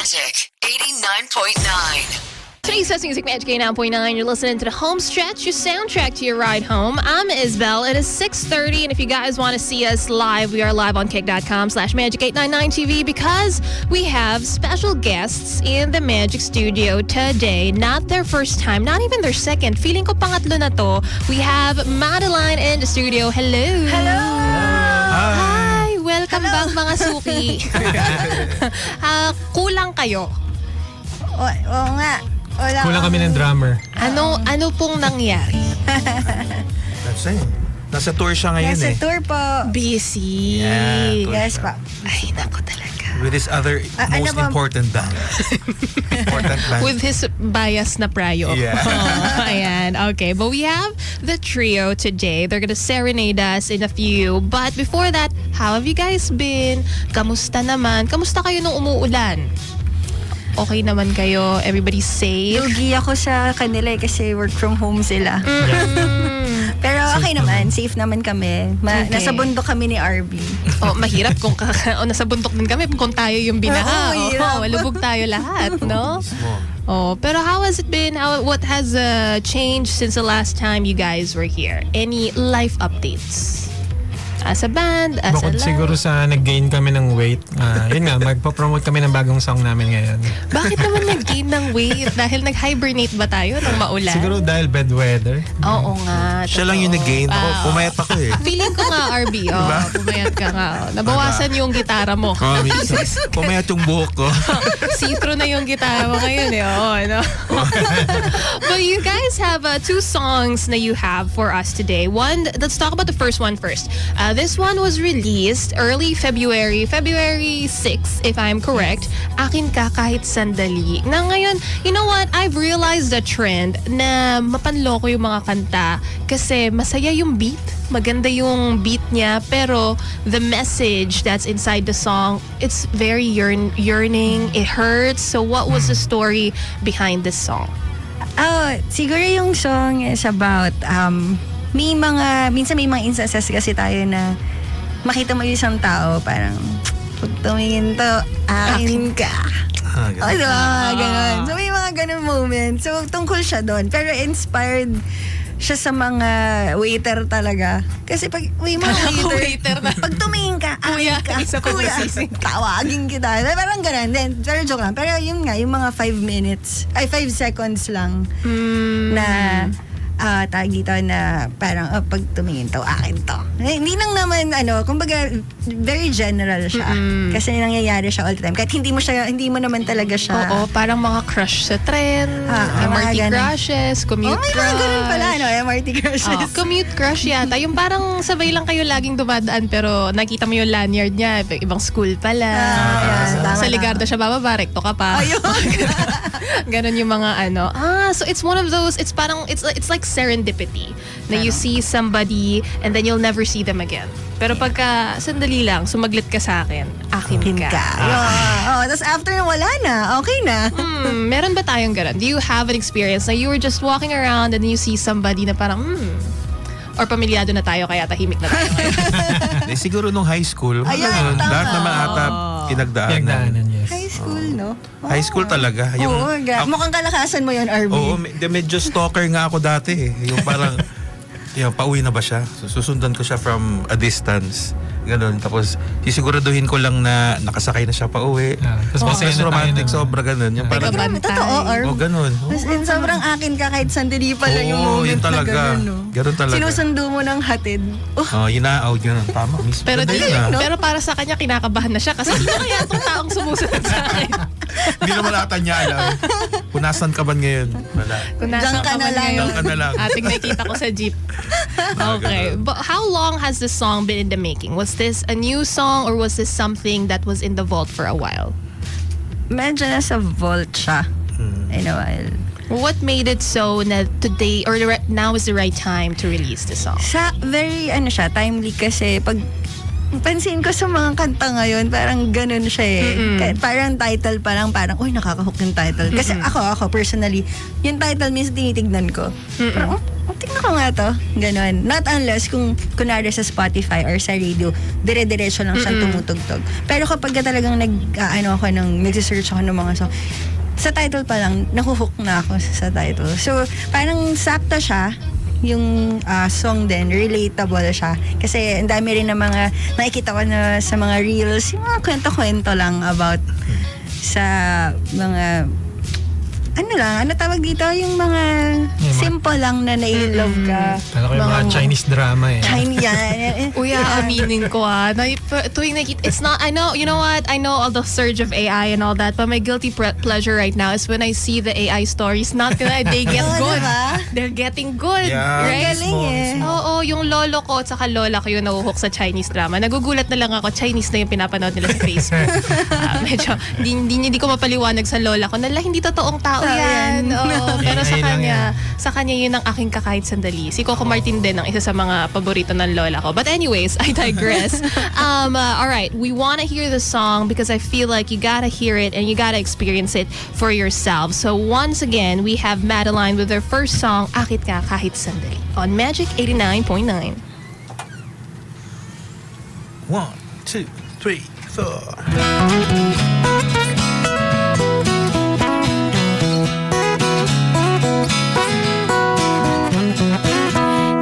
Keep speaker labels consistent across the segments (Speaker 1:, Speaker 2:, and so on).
Speaker 1: Magic 89.9.
Speaker 2: Today's Best Music Magic 89.9. You're listening to the home stretch, your soundtrack to your ride home. I'm Isabel. It is 6:30, and if you guys want to see us live, we are live on kick.com/magic899TV because we have special guests in the Magic Studio today. Not their first time, not even their second. Feeling ko pangatlo na to. We have Madeline in the studio. Hello.
Speaker 3: Hello.
Speaker 2: Hi. Welcome back, mga suki. Kulang kayo.
Speaker 3: Oo nga. Wala
Speaker 4: Kulang kami ng drummer.
Speaker 2: Ano pong nangyari?
Speaker 5: That's it. Nasa tour siya ngayon
Speaker 3: Nasa
Speaker 5: eh.
Speaker 3: tour po.
Speaker 2: Busy.
Speaker 5: Yeah, tour
Speaker 3: Yes
Speaker 5: siya.
Speaker 3: pa.
Speaker 2: Ay, nako talaga.
Speaker 5: With his other
Speaker 3: ano
Speaker 5: most
Speaker 3: ba?
Speaker 5: important band. Important band.
Speaker 2: With his bias na prayo.
Speaker 5: Yeah.
Speaker 2: Oh, ayan. Okay, but we have the trio today. They're gonna serenade us in a few. But before that, how have you guys been? Kamusta naman? Kamusta kayo nung umuulan? Okay naman kayo? Everybody's safe?
Speaker 3: Lugi ako sa kanila eh, kasi work from home sila. Pero okay naman. Safe naman kami.
Speaker 2: Okay.
Speaker 3: Nasa bundok kami ni RB.
Speaker 2: Oh, mahirap kung nasa bundok din kami kung tayo yung binaha.
Speaker 3: Oo, hirap.
Speaker 2: Lubog tayo lahat, no?
Speaker 5: Mismo.
Speaker 2: Oh, pero how has it been? What has changed since the last time you guys were here? Any life updates? As a band, as a
Speaker 4: Bukod
Speaker 2: live?
Speaker 4: siguro sa nag-gain kami ng weight. Yun nga, magpo-promote kami ng bagong song namin ngayon.
Speaker 2: Bakit naman nag-gain ng weight? Dahil nag-hibernate ba tayo nung maulan?
Speaker 4: Siguro dahil bad weather.
Speaker 2: Oo nga.
Speaker 5: Siya lang yung nag-gain. Ako, pumayat ako eh.
Speaker 2: Feeling ko nga, RB. Pumayat ka nga. Nabawasan yung gitara mo.
Speaker 5: Oh, minsan, pumayat yung buhok ko.
Speaker 2: See-through na yung gitara mo ngayon eh. Oo, no? But you guys have two songs na you have for us today. One, let's talk about the first one first. This one was released early February 6, if I'm correct. Akin Ka Kahit Sandali. Na ngayon, you know what? I've realized a trend na mapanloko yung mga kanta kasi masaya yung beat. Maganda yung beat niya, pero the message that's inside the song, it's very yearning. It hurts. So what was the story behind this song?
Speaker 3: Siguro yung song is about minsan may mga instances kasi tayo na makita mo yung isang tao parang pag tumingin to, akin ka. Ganun. So may mga ganun moments. So tungkol siya doon. Pero inspired siya sa mga waiter talaga. Kasi pag may mga
Speaker 2: Waiter na.
Speaker 3: pag tumingin ka,
Speaker 2: Kuya,
Speaker 3: akin ka.
Speaker 2: isa pa
Speaker 3: Kuya,
Speaker 2: masising.
Speaker 3: tawagin kita. Parang ganun. Then, pero joke lang. Pero yun nga, yung mga 5 seconds lang na tawag dito na parang pag tumingin to, akin to. Hindi lang naman, kumbaga, very general siya. Kasi nangyayari siya all the time. Kahit hindi mo naman talaga siya.
Speaker 2: Oo, parang mga crush sa tren,
Speaker 3: mga
Speaker 2: MRT
Speaker 3: ganun.
Speaker 2: crushes, commute
Speaker 3: May
Speaker 2: crush.
Speaker 3: mga ganun pala, MRT crushes.
Speaker 2: Commute crush yata. Yung parang sabay lang kayo laging dumadaan pero nakita mo yung lanyard niya, ibang school pala.
Speaker 3: Tama,
Speaker 2: Sa
Speaker 3: tama.
Speaker 2: Ligarda siya bababa, rekto ka pa.
Speaker 3: Ayun.
Speaker 2: Ganon yung mga so it's one of those, it's parang, it's like serendipity na you see somebody and then you'll never see them again. Pero pagka sandali lang, sumaglit ka sa akin, akin ka.
Speaker 3: Tapos after wala na, okay na.
Speaker 2: Meron ba tayong ganon? Do you have an experience na you were just walking around and then you see somebody na parang, or pamilyado na tayo kaya tahimik na tayo ngayon?
Speaker 5: Siguro nung high school.
Speaker 3: Ayan,
Speaker 5: ganun.
Speaker 3: tama.
Speaker 5: Lahat naman ata pinagdaanan.
Speaker 4: Pinagdaanan, yes.
Speaker 3: High school, no?
Speaker 5: High school talaga.
Speaker 3: Mukhang kalakasan mo yun, RB.
Speaker 5: Oo, medyo stalker nga ako dati eh. Yung parang, pauwi na ba siya? So, susundan ko siya from a distance. Ganun. Tapos, sisiguraduhin ko lang na nakasakay na siya pauwi.
Speaker 4: Tapos masaya
Speaker 5: Mas
Speaker 4: na tayo
Speaker 5: romantic,
Speaker 4: na.
Speaker 5: sobra ganun. Yung parang,
Speaker 2: Bantay.
Speaker 3: Totoo, RB.
Speaker 5: ganun.
Speaker 3: As in, sobrang akin ka kahit sandali pala yung
Speaker 5: Oo,
Speaker 3: moment
Speaker 5: yun talaga.
Speaker 3: na gano'n, no?
Speaker 5: Ganun talaga.
Speaker 3: Sinusundo mo ng hatid.
Speaker 5: Yun ganun. Tama, miss.
Speaker 2: Pero,
Speaker 5: Ganda yun,
Speaker 2: pero para sa kanya, kinakabahan na siya kasi hindi na kaya itong taong sumusunod sa akin.
Speaker 5: Hindi naman ata niya alam. Punasan ka ba ngayon? Wala.
Speaker 2: Kung
Speaker 3: Diyan
Speaker 2: nasaan
Speaker 3: ka
Speaker 2: ka
Speaker 3: na
Speaker 2: man
Speaker 3: lang.
Speaker 2: ngayon,
Speaker 5: Diyan ka na lang.
Speaker 2: ating nakita ko sa jeep. Okay.
Speaker 5: ganun.
Speaker 2: But how long has this song been in the making? Was this a new song or was this something that was in the vault for a while?
Speaker 3: Medyo nasa vault siya. In a while.
Speaker 2: What made it so na today or now is the right time to release the song?
Speaker 3: Very, timely kasi pag pansin ko sa mga kanta ngayon, parang ganun siya eh. Parang title pa lang, parang, uy, nakakahook yung title. Kasi ako personally, yung title minsan tinitignan ko. Parang, tignan ko nga to. Ganun. Not unless kung kunwari sa Spotify or sa radio, dire-diretso lang siyang tumutugtog. Pero kapag talagang nagsisearch ako ng mga song, sa title pa lang, nakuhook na ako sa title. So, parang sakto siya, yung song din, relatable siya. Kasi ang dami rin na mga, nakikita ko na sa mga reels, yung mga kwento-kwento lang about sa mga, ano tawag dito? Yung mga simple lang na nai-love ka.
Speaker 4: Kala ko yung mga Chinese drama eh.
Speaker 3: Chinese, yan.
Speaker 2: Uy, aminin ko tuwing it's not, I know, you know what? I know all the surge of AI and all that, but my guilty pleasure right now is when I see the AI stories, not gonna, they get good.
Speaker 3: Diba?
Speaker 2: They're getting good.
Speaker 5: Yeah.
Speaker 2: Right?
Speaker 3: Galing eh.
Speaker 2: Oo, yung lolo ko at saka lola ko yung nahuhook sa Chinese drama. Nagugulat na lang ako, Chinese na yung pinapanood nila sa Facebook. Medyo, hindi ko mapaliwanag sa lola ko, hindi totoong tao yan. Oo, pero sa kanya yun ang aking kakahit sandali. Si Coco Martin din ang isa sa mga paborito ng lola ko. But anyways, I digress. All right, we want to hear the song because I feel like you gotta hear it and you gotta experience it for yourself. So once again, we have Madeline with her first song, Akit Ka Kahit Sandali, on Magic 89.9.
Speaker 5: 1, 2, 3, 4.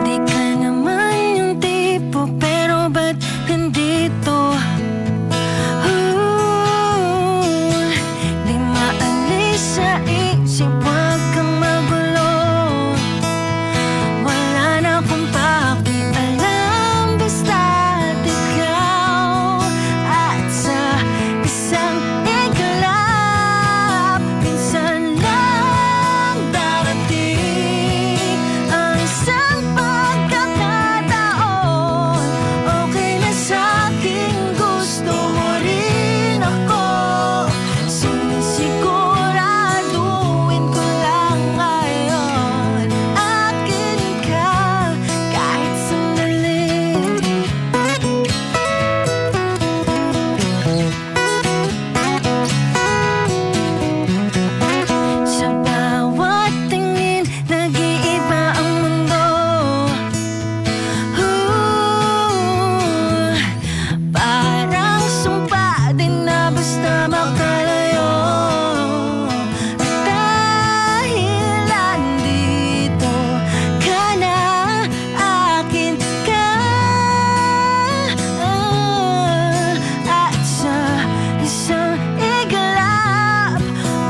Speaker 6: Di ka naman yung tipo, pero ba't nandito? Di maalis sa isip, wag kang magulo. Wala na akong pakialam, basta't ikaw. At sa isang iglap, minsan lang darating ang isang pagkakataon. Okay na sa'king gusto mo rin ako. Sinisiguraduhin ko lang ngayon, akin ka kahit sandali. Sa bawat tingin, nag-iiba ang mundo. Parang sumpa din na basta makalayo. At dahil andito ka na, akin ka. At sa isang iglap,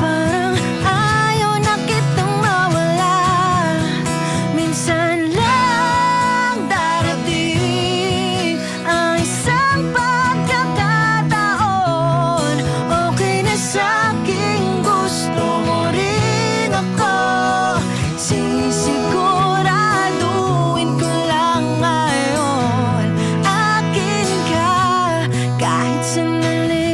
Speaker 6: parang ayaw na kitang mawala. Minsan lang darating ang isang pagkakataon. Okay na sa'king gusto mo rin ako. Sisiguraduhin ko lang ngayon, akin ka kahit sandali.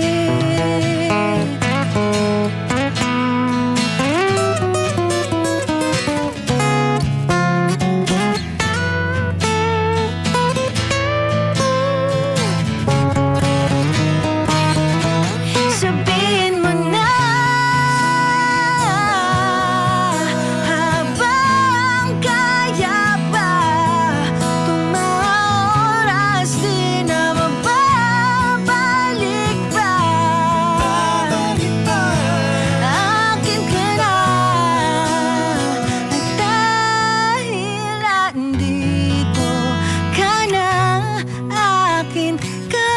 Speaker 6: Sabihin mo na habang kaya pa. Itong mga oras di na mababalik pa. Akin ka na. At dahil andito ka na, akin ka.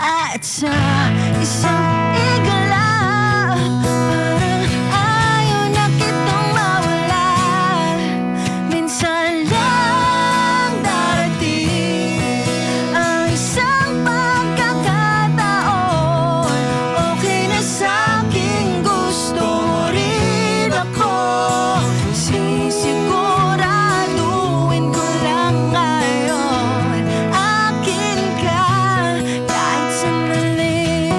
Speaker 6: At sa isang iglap, parang ayaw na kitang mawala. Minsan lang darating ang isang pagkakataon. Okay na sa'king gusto mo rin ako. Sisiguraduhin ko lang ngayon, akin ka kahit sandali.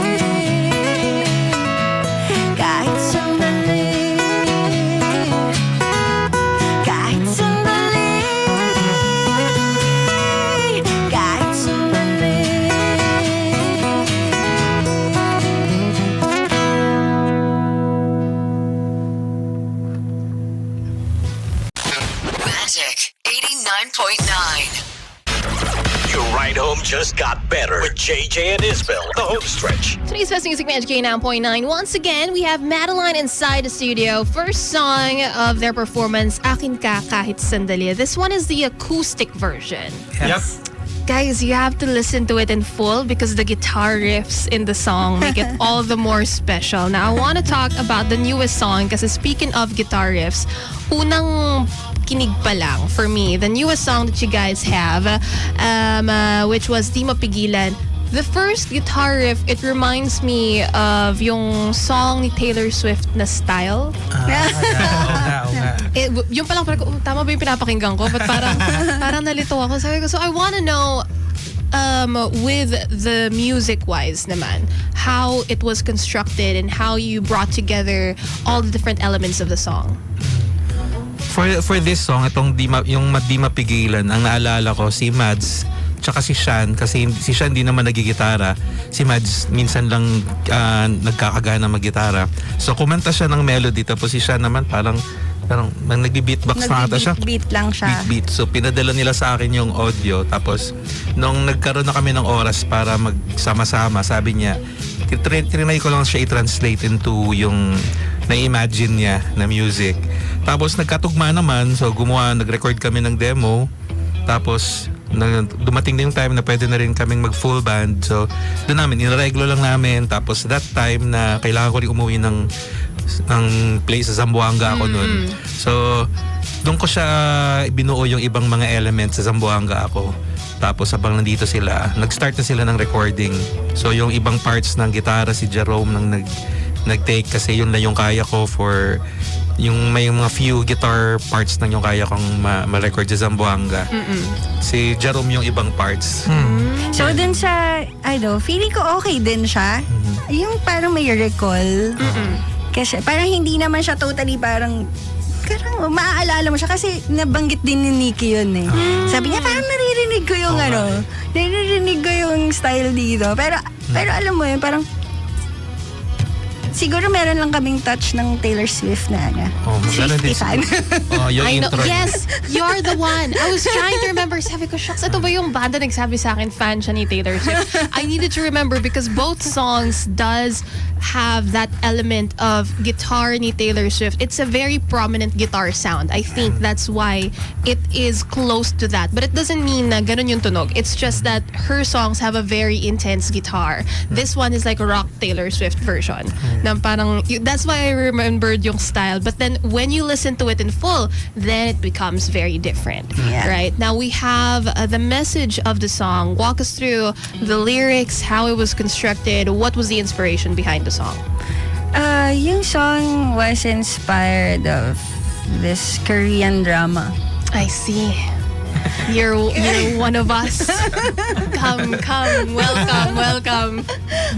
Speaker 7: just got better with JJ and Isbel, the home stretch.
Speaker 2: Today's Best Music Match K9.9. Once again, we have Madeline inside the studio. First song of their performance, Akin Ka Kahit Sandali. This one is the acoustic version.
Speaker 4: Yep.
Speaker 2: Guys, you have to listen to it in full because the guitar riffs in the song make it all the more special. Now, I want to talk about the newest song kasi speaking of guitar riffs, unang kinig pa lang for me, the newest song that you guys have, which was Di Mapigilan. The first guitar riff, it reminds me of yung song ni Taylor Swift na Style.
Speaker 5: Oo nga.
Speaker 2: Yung palang parang, tama ba yung pinapakinggan ko? But parang nalito ako. Sabi ko, so I want to know, with the music-wise naman, how it was constructed and how you brought together all the different elements of the song.
Speaker 5: For this song, itong Di Mapigilan, ang naalala ko si Mads tsaka si Shan, kasi si Shan di naman nagigitara, si Mads minsan lang nagkakagana mag-gitara. So kumanta siya ng melody, tapos si Shan naman parang nagbi-beatbox na ata siya.
Speaker 3: Beat lang siya.
Speaker 5: Beat. So pinadala nila sa akin yung audio, tapos nung nagkaroon na kami ng oras para magsama-sama, sabi niya, trinay ko lang siya i-translate into yung na-imagine niya na music. Tapos nagkatugma naman, so nag-record kami ng demo, tapos dumating na yung time na pwede na rin kaming mag full band, so doon namin inareglo lang namin. Tapos that time na kailangan ko rin umuwi ng place sa Zamboanga ako noon, so doon ko siya binuo yung ibang mga elements sa Zamboanga ako. Tapos habang nandito sila, nag-start na sila ng recording, so yung ibang parts ng gitara si Jerome nang nag-take, kasi yun na yung kaya ko for yung may mga few guitar parts nang yung kaya kong ma-record sa Zamboanga. Si Jerome yung ibang parts.
Speaker 3: So dun sa, feeling ko okay din siya. Yung parang may recall. Kasi parang hindi naman siya totally parang maaalala mo siya kasi nabanggit din ni Nikki yun eh. Sabi niya parang naririnig ko yung naririnig ko yung style dito. Pero alam mo yun, parang siguro meron lang kaming touch ng Taylor Swift na Swiftie fan.
Speaker 5: Yung
Speaker 2: I know.
Speaker 5: intro.
Speaker 2: Yes, you're the one. I was trying to remember. Sabi ko, shucks, ito ba yung banda nagsabi sa akin, fan siya ni Taylor Swift? I needed to remember because both songs does have that element of guitar ni Taylor Swift. It's a very prominent guitar sound. I think that's why it is close to that. But it doesn't mean na ganun yung tunog. It's just that her songs have a very intense guitar. This one is like a rock Taylor Swift version. Na parang, that's why I remembered yung style. But then when you listen to it in full, then it becomes very different.
Speaker 3: Yeah.
Speaker 2: Right? Now we have the message of the song. Walk us through the lyrics, how it was constructed, what was the inspiration behind the song?
Speaker 3: Yung song was inspired of this Korean drama.
Speaker 2: I see. You're one of us. Come, welcome.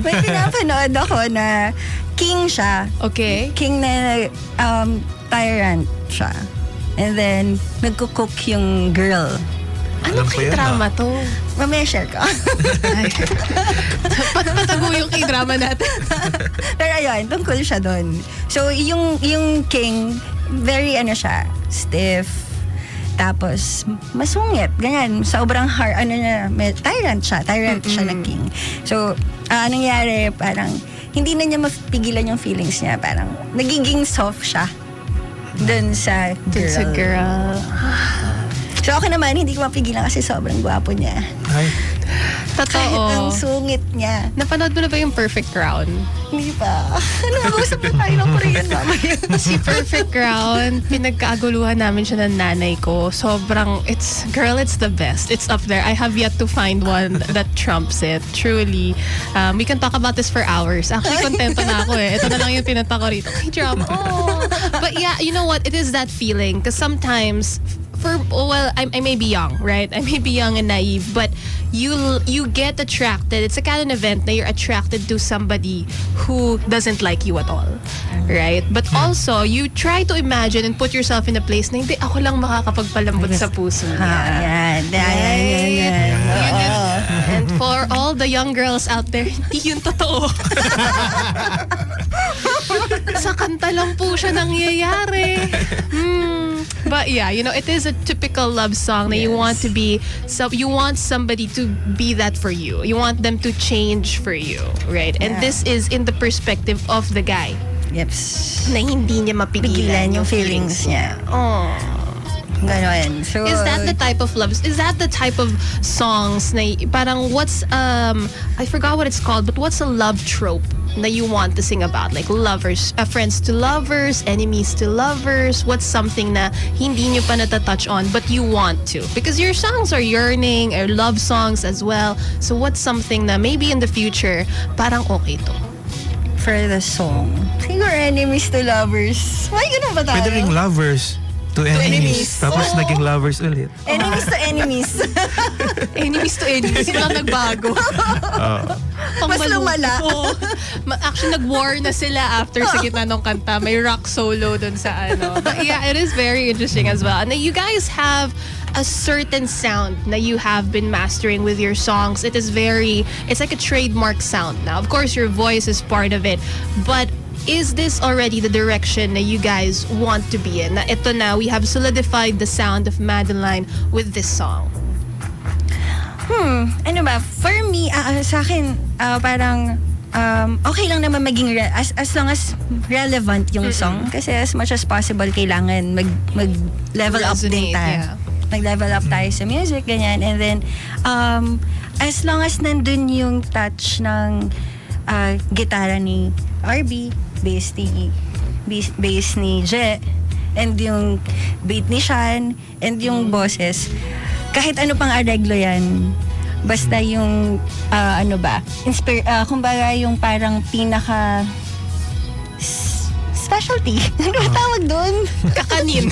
Speaker 3: May pinapanood ako na king siya.
Speaker 2: Okay.
Speaker 3: King na tyrant siya. And then, nagko-cook yung girl.
Speaker 2: Ano
Speaker 5: Alam ko
Speaker 2: kay
Speaker 5: yan,
Speaker 2: drama to?
Speaker 3: Mamaya share ko.
Speaker 2: Patago yung kay drama natin.
Speaker 3: Pero ayun, tungkol siya doon. So, yung king, very stiff. Tapos, masungit. Ganyan. Sobrang hard. Tyrant siya na king. So, nangyari, parang, hindi na niya mapigilan yung feelings niya. Parang, nagiging soft siya dun sa girl.
Speaker 2: It's a girl.
Speaker 3: So, ako naman, hindi ko mapigilan kasi sobrang gwapo niya.
Speaker 5: Ay,
Speaker 3: Kahit ang
Speaker 2: Totoo.
Speaker 3: sungit niya.
Speaker 2: Napanood mo na ba yung Perfect Crown?
Speaker 3: Hindi pa. Mag-uusap na tayo ng Korean mamaya.
Speaker 2: Si Perfect Crown, pinagkaaguluhan namin siya ng nanay ko. Sobrang, it's the best. It's up there. I have yet to find one that trumps it. Truly. We can talk about this for hours. Actually, kontento na ako eh. Ito na lang yung pinunta ko rito. Hey, drama. Oh. But yeah, you know what? It is that feeling. Because sometimes, I may be young, right? I may be young and naive, but you get attracted. It's a kind of event that you're attracted to somebody who doesn't like you at all, right? But also, you try to imagine and put yourself in a place na hindi ako lang makakapagpalambot sa puso niya.
Speaker 3: Yan.
Speaker 2: And for all the young girls out there, hindi yun totoo. Sa kanta lang po siya nangyayari. But yeah, you know, it is a typical love song that you want to be, so you want somebody to be that for you. You want them to change for you, right? And
Speaker 3: Yeah.
Speaker 2: this is in the perspective of the guy
Speaker 3: Yeps.
Speaker 2: na hindi niya mapigilan
Speaker 3: Pigilan yung feelings niya.
Speaker 2: Oh.
Speaker 3: Ganon. So,
Speaker 2: Is that the type of love? Is that the type of songs na parang what's I forgot what it's called, but what's a love trope that you want to sing about? Like lovers, friends to lovers, enemies to lovers. What's something na hindi nyo pa natatouch on but you want to? Because your songs are yearning or love songs as well. So what's something na maybe in the future parang okay to?
Speaker 3: for the song? Siguro enemies to lovers. May ganun ba tayo?
Speaker 5: Pwede ring lovers to enemies.
Speaker 3: enemies.
Speaker 5: Tapos
Speaker 3: Oo.
Speaker 5: naging lovers ulit.
Speaker 3: Enemies to enemies.
Speaker 2: Enemies to enemies. Walang nagbago. Ang
Speaker 3: Mas
Speaker 2: maluto.
Speaker 3: lumala.
Speaker 2: Actually, nag-war na sila after sa gitna ng kanta. May rock solo dun sa ano. But yeah, it is very interesting as well. And you guys have a certain sound na you have been mastering with your songs. It's like a trademark sound now. Of course, your voice is part of it. But is this already the direction that you guys want to be in? Na ito na, we have solidified the sound of Madeline with this song.
Speaker 3: Ano ba? For me, sa akin, parang okay lang naman maging as long as relevant yung song. Kasi as much as possible, kailangan mag-level up din
Speaker 2: Resonate,
Speaker 3: tayo.
Speaker 2: yeah.
Speaker 3: Mag-level up tayo sa music, ganyan. And then, as long as nandun yung touch ng gitara ni RB, bass ni Je, and yung beat ni Shan, and yung boses, kahit ano pang areglo yan, basta yung, ano ba, kumbaga yung parang pinaka specialty. Ano ba tawag doon?
Speaker 2: Kakanin.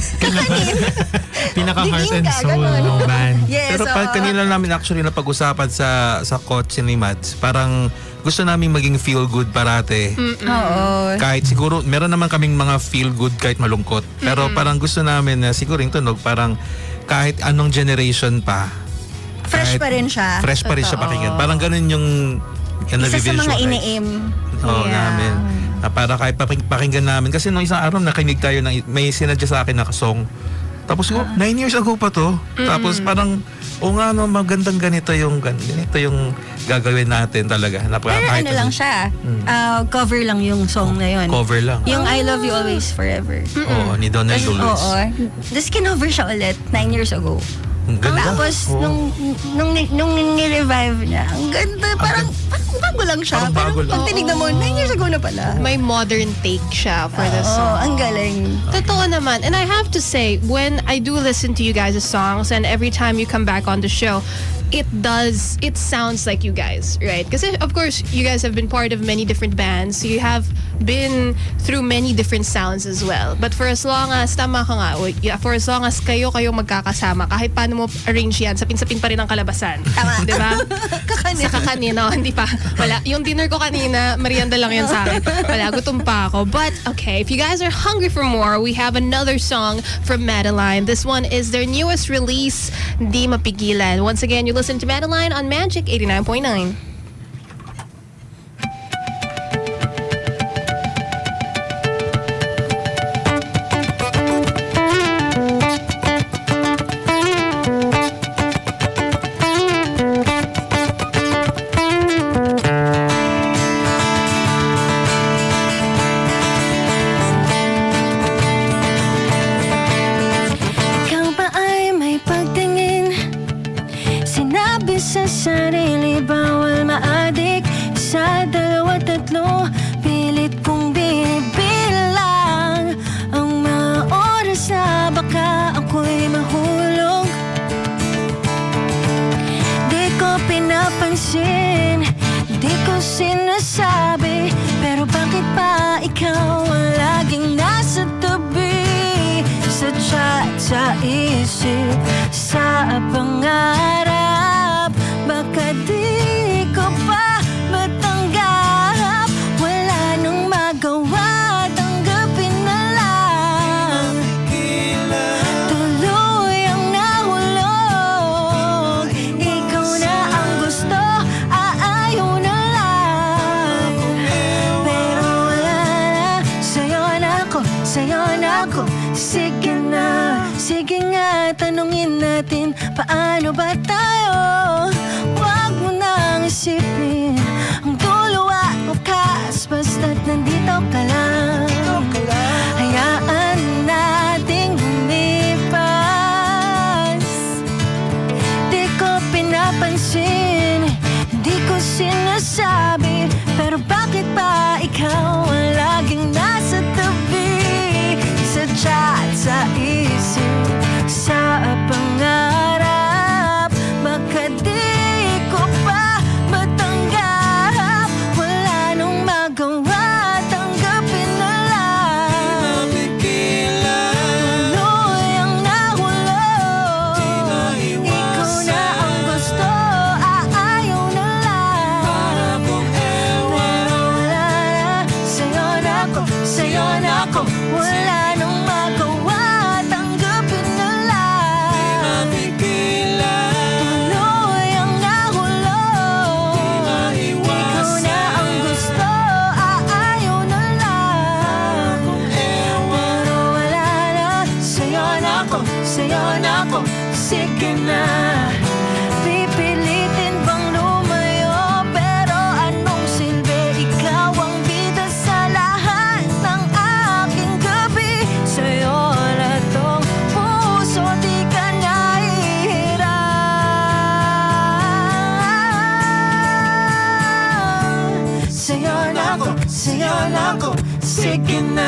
Speaker 4: Pinaka-heart and
Speaker 3: Bibingka,
Speaker 4: soul
Speaker 3: ganun.
Speaker 4: ng band.
Speaker 3: Yes,
Speaker 5: Pero kanina namin actually napag-usapan sa kotse ni Mads, parang gusto namin maging feel good parate.
Speaker 3: Oo.
Speaker 5: Kahit siguro, meron naman kaming mga feel good kahit malungkot. Pero parang gusto namin na siguro yung tunog, parang kahit anong generation pa.
Speaker 3: Fresh
Speaker 5: kahit
Speaker 3: pa rin siya.
Speaker 5: Fresh pa rin siya pakinggan. Parang ganun yung
Speaker 3: Isa sa mga
Speaker 5: nabivisualize.
Speaker 3: ini-aim.
Speaker 5: Oo,
Speaker 2: Yeah.
Speaker 5: namin. Para kahit pakinggan namin. Kasi nung isang araw nakinig tayo ng may sinadya sa akin na song. Tapos 9 years ago pa to. Tapos parang, nga no, magandang ganito yung gagawin natin talaga.
Speaker 3: Pero ano lang siya, cover lang yung song na yun.
Speaker 5: Cover lang.
Speaker 3: Yung I Love You Always Forever.
Speaker 5: Oo, ni Donald Lewis.
Speaker 3: Oo. Tapos kinover siya ulit 9 years ago.
Speaker 5: Ang ganda.
Speaker 3: Tapos
Speaker 5: Oo.
Speaker 3: nung ni-revive niya, ang ganda. Parang bago lang siya.
Speaker 5: Parang bago lang.
Speaker 3: Pag tinignan mo, 9 years ago na pala.
Speaker 2: May modern take siya for the
Speaker 3: Oo,
Speaker 2: song.
Speaker 3: ang galing.
Speaker 2: Totoo naman. And I have to say, when I do listen to you guys' songs and every time you come back on the show, it sounds like you guys, right? Because of course, you guys have been part of many different bands. You have been through many different sounds as well. But for as long as, tama ka nga, for as long as kayo magkakasama, kahit paano mo arrange yan, sapin-sapin pa rin ang kalabasan.
Speaker 3: Tama.
Speaker 2: Di ba?
Speaker 3: Kakanin.
Speaker 2: Sa kakanin, no? Hindi pa. Wala. Yung dinner ko kanina, merienda lang yan sa akin. Wala, gutom pa ako. But, okay, if you guys are hungry for more, we have another song from Madeline. This one is their newest release, Di Mapigilan. Once again, you listen to Madeline on Magic 89.9.
Speaker 6: Ikaw ba ay may pagtingin? Sinabi sa sarili bawal maadik. Isa, dalawa, tatlo, pilit kong binibilang ang mga oras na baka ako'y mahulog. Di ko pinapansin, di ko sinasabi, pero bakit pa ikaw ang laging nasa tabi? Sa chat, sa isip, sa pangarap, baka di ko pa matanggap. Wala nang magawa, tanggapin na lang. Tuloy ang nahulog. Ikaw na ang gusto, aayaw na lang. Pero wala na, sige nga, tanungin natin, paano ba tayo? Huwag mo nang isipin ang dulo at bukas, basta't nandito ka lang. Hayaan nating lumipas. Di ko pinapansin, di ko sinasabi, pero bakit ba ikaw ang laging nasa tabi? Sa chat, sa isip, sa pangarap, baka di ko pa matanggap. Wala nang magawa, tanggapin na lang. Tuloy ang nahulog, ikaw na ang gusto, ayaw na lang. Pero wala na, sa'yo na ako, sa'yo na ako. Wala nang magawa, tanggapin na lang. Tuloy ang nahulog, ikaw na ang gusto, ayaw na lang. Pero wala na, sa'yo na ako, sa'yo na ako. Sige na. Pipilitin bang lumayo, pero anong silbi? Ikaw ang bida sa lahat ng aking gabi. Sa'yo na tong puso, di ka nahihirap. Sa'yo na ako, sa'yo na ako. Sige na.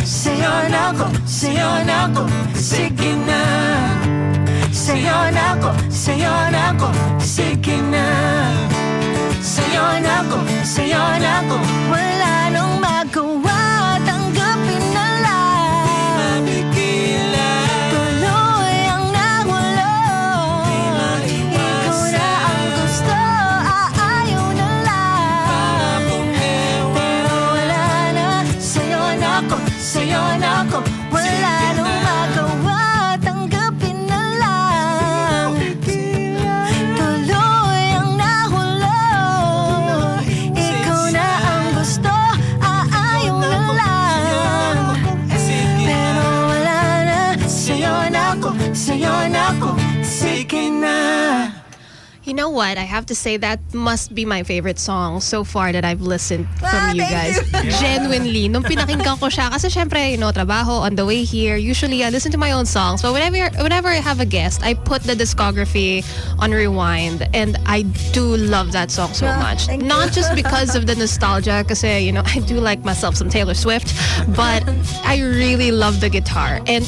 Speaker 6: Sa'yo na ako, sa'yo na ako. Sige na. Sa'yo na ako, sa'yo na ako. Sige na. Sa'yo na ako, sa'yo na ako. Wala nang magawa, tanggapin na lang. Tuloy ang nahulog, ikaw na ang gusto, ayaw na lang. Pero wala na, sa'yo na ako, sa'yo na ako. Wala nang magawa, tanggapin na lang. Tuloy ang nahulog, ikaw na ang gusto, ayaw na lang. Pero wala na, sa'yo na ako, sa'yo na ako. Sige na.
Speaker 2: You know what? I have to say that must be my favorite song so far that I've listened from you
Speaker 3: thank
Speaker 2: guys. Genuinely. Nung pinakinggan ko siya, kasi syempre, trabaho, on the way here, usually I listen to my own songs. But whenever I have a guest, I put the discography on rewind. And I do love that song so much.
Speaker 3: thank you.
Speaker 2: Not just because of the nostalgia, kasi, I do like myself some Taylor Swift. But I really love the guitar. And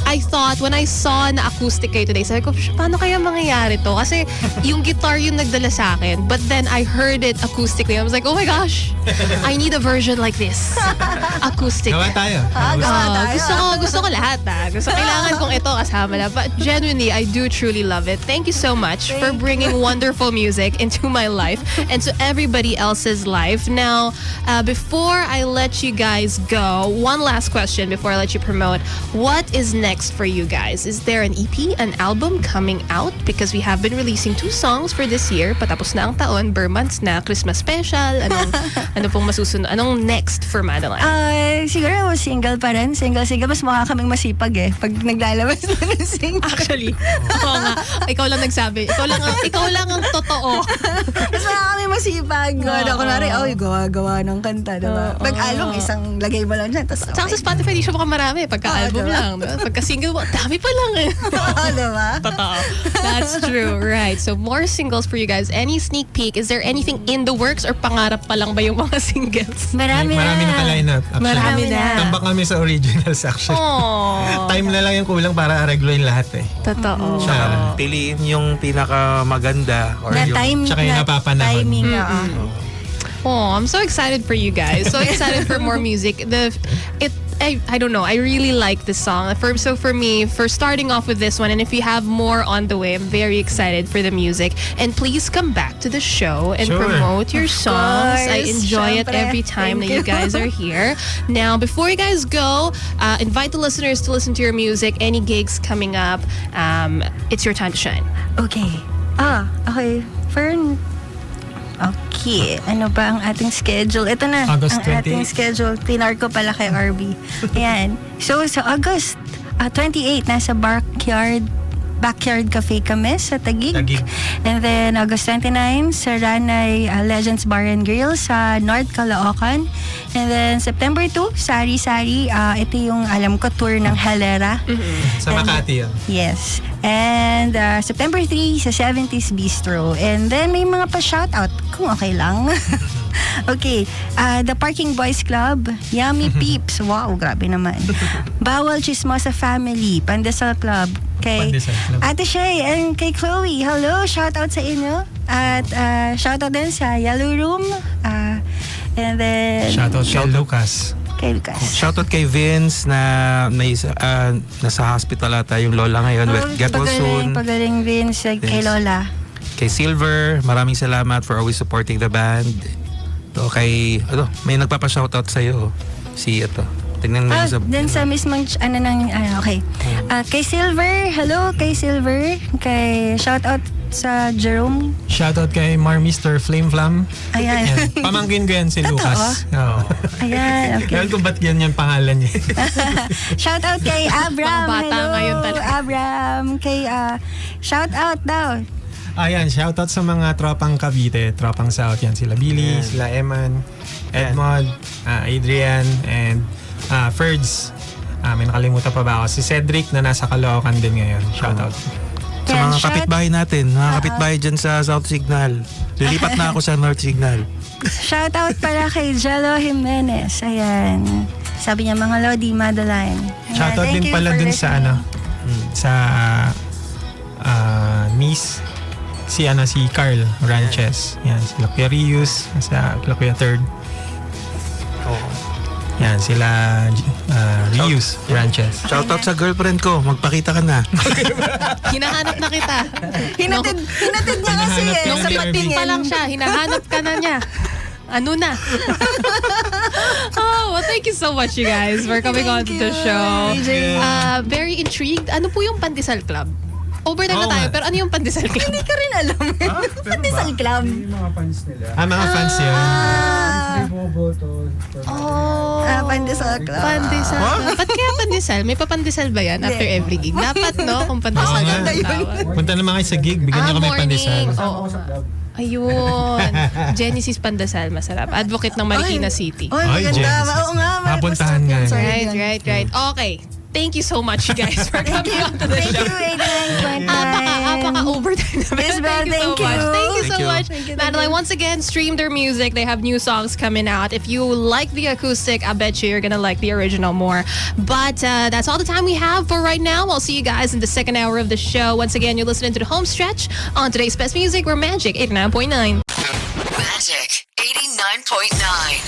Speaker 2: I thought, when I saw na acoustic kayo today, sabi ko, paano kaya mangyayari to? Kasi yung guitar yung nagdala sa akin. But then I heard it acoustically. I was like, oh my gosh, I need a version like this. Acoustic.
Speaker 4: Gawa tayo.
Speaker 3: Gawa tayo.
Speaker 2: Gusto ko lahat. Gusto kailangan kong ito kasama na. But genuinely, I do truly love it. Thank you so much for bringing wonderful music into my life and to everybody else's life. Now, before I let you guys go, one last question before I let you promote. What is next for you guys? Is there an EP, an album coming out? Because we have been releasing 2 songs for this year. Patapos na ang taon, Burmans na, Christmas special. Ano pong masusunod? Anong next for Madeline?
Speaker 3: Siguro single pa rin. Single. Mas mukha kaming masipag pag naglalabas na ng single.
Speaker 2: Actually, oo nga. Ikaw lang nagsabi. Ikaw lang ang totoo.
Speaker 3: Mas mukha kaming masipag. Kunwari, gawa ng kanta, diba? Pag album, isang lagay mo lang dyan.
Speaker 2: Saka sa Spotify, di siya marami. Pagka-album
Speaker 3: diba?
Speaker 2: lang. Diba? Pagka-single mo, dami pa lang
Speaker 3: Diba?
Speaker 2: Totoo. That's true. Right. So, more singles for you guys. Any sneak peek? Is there anything in the works or pangarap pa lang ba yung mga singles?
Speaker 3: Marami
Speaker 4: Marami na line-up. Actually.
Speaker 2: Marami na.
Speaker 4: Tambak kami sa originals actually.
Speaker 2: Aww.
Speaker 4: Time na lang yung kulang para aregloin lahat
Speaker 2: Totoo.
Speaker 5: Piliin yung pinakamaganda or
Speaker 3: Na
Speaker 5: yung
Speaker 3: time,
Speaker 4: Tsaka yung napapanahon.
Speaker 3: timing.
Speaker 2: Oh, I'm so excited for you guys. So excited for more music. I don't know. I really like this song. So for me, for starting off with this one, and if you have more on the way, I'm very excited for the music. And please come back to the show and
Speaker 4: Sure.
Speaker 2: promote your songs. I
Speaker 3: course.
Speaker 2: enjoy it
Speaker 3: Syempre.
Speaker 2: every time
Speaker 3: Thank
Speaker 2: that you
Speaker 3: you.
Speaker 2: guys are here. Now, before you guys go, invite the listeners to listen to your music. Any gigs coming up, it's your time to shine.
Speaker 3: Okay. Okay. Okay. Ano ba ang ating schedule? Ito na.
Speaker 4: August
Speaker 3: ang
Speaker 4: 28.
Speaker 3: ating schedule. Tinar ko pala kay RB. Ayan. So, sa August 28, nasa Backyard Cafe kami sa Taguig.
Speaker 4: Taguig.
Speaker 3: And then August 29 sa Ranay Legends Bar and Grill sa North Caloocan. And then September 2, Sari-Sari. Ito yung alam ko tour ng Halera.
Speaker 4: Sa Makati yun.
Speaker 3: Yes. And September 3 sa 70s Bistro. And then may mga pa-shoutout kung okay lang. Okay. The Parking Boys Club, Yummy Peeps. Wow, grabe naman. Bawal Chismosa Family, Pandesal Club. Kay
Speaker 4: Pandesal Club.
Speaker 3: Ate Shay and kay Chloe. Hello, shoutout sa inyo. At shoutout din sa Yellow Room. And then
Speaker 4: Shoutout kay Lucas.
Speaker 3: kay Lucas.
Speaker 5: Shoutout kay Vince na nasa hospital ata yung lola ngayon. Get well soon.
Speaker 3: Pagaling Vince, kay Lola.
Speaker 5: Kay Silver, maraming salamat for always supporting the band. To kay, may nagpapa-shoutout sa'yo. Si ito. Tingnan mo yung
Speaker 3: Then sa mismong, okay. Kay Silver, hello kay Silver. Kay shoutout sa Jerome.
Speaker 4: Shoutout kay Mr. Flame Flam.
Speaker 3: Ayan.
Speaker 4: Yan. Pamangkin ko yan si
Speaker 3: Totoo?
Speaker 4: Lucas. Oo.
Speaker 3: Ayan, okay.
Speaker 4: Ewan ko ba't ganyan yung pangalan niya.
Speaker 3: Shoutout kay Abram.
Speaker 2: Mga bata
Speaker 3: Hello,
Speaker 2: ngayon talaga.
Speaker 3: Abram. Kay, shoutout daw.
Speaker 4: Ayan, shoutout sa mga tropang Cavite, tropang South yan. Sila Billy, sila Eman, Edmond, Adrian, and Ferds. May nakalimutan pa ba ako? Si Cedric na nasa Caloocan din ngayon. Shoutout.
Speaker 5: Sa mga kapitbahay natin, mga kapitbahay dyan sa South Signal. Lilipat na ako sa North Signal.
Speaker 3: Shoutout para kay Jello Jimenez. Ayan. Sabi niya, mga Lodi, Madeline. Ayan,
Speaker 4: Shoutout
Speaker 3: thank
Speaker 4: din
Speaker 3: you
Speaker 4: pala
Speaker 3: for
Speaker 4: dun sa
Speaker 3: listening.
Speaker 4: sa Nice. Si Carl Ranches. Yan, sila Kuya Rius, sa Kuya Third. Yan, sila Rius Ranches.
Speaker 5: Shoutout sa girlfriend ko, magpakita ka na.
Speaker 2: Hinahanap na kita.
Speaker 3: Hinatid niya kasi
Speaker 4: Hinahanap ka
Speaker 3: eh.
Speaker 2: Nung
Speaker 4: na
Speaker 3: Sa
Speaker 4: ni
Speaker 2: pating pa lang siya, hinahanap ka na niya. Ano na? Well, thank you so much, you guys, for coming on to the show. Very intrigued. Ano po yung Pandesal Club? Overtime na
Speaker 4: Oo
Speaker 2: tayo,
Speaker 4: nga.
Speaker 2: pero ano yung Pandesal Club?
Speaker 3: Hindi ka rin alam. Pandesal Club.
Speaker 4: Mga fans yun.
Speaker 3: Pandesal Club.
Speaker 2: Pandesal Club. Ba't kaya Pandesal? May papandesal ba yan after every gig? Dapat, no? Kung Pandesal
Speaker 4: Oo
Speaker 2: yung
Speaker 4: nga.
Speaker 2: tawag.
Speaker 4: Punta naman kayo sa gig, bigyan niyo kami pandesal.
Speaker 2: Oo. Ayun. Genesis Pandesal, masarap. Advocate ng Marikina City.
Speaker 3: Oy,
Speaker 4: Ay,
Speaker 3: maganda.
Speaker 4: Genesis.
Speaker 3: Oo nga.
Speaker 4: Mapuntahan nga.
Speaker 2: Right. Okay. Thank you so much, you guys, for coming on to the
Speaker 3: Thank
Speaker 2: show.
Speaker 3: you, 89.9.
Speaker 2: Apaka-overtime naman.
Speaker 3: Isabel,
Speaker 2: Thank you so much. Thank you so
Speaker 5: Thank you.
Speaker 2: much.
Speaker 3: Thank you.
Speaker 2: Madeline, once again, stream their music. They have new songs coming out. If you like the acoustic, I bet you're gonna like the original more. But that's all the time we have for right now. I'll see you guys in the second hour of the show. Once again, you're listening to the home stretch on today's Best Music. We're Magic 89.9.
Speaker 1: Magic 89.9.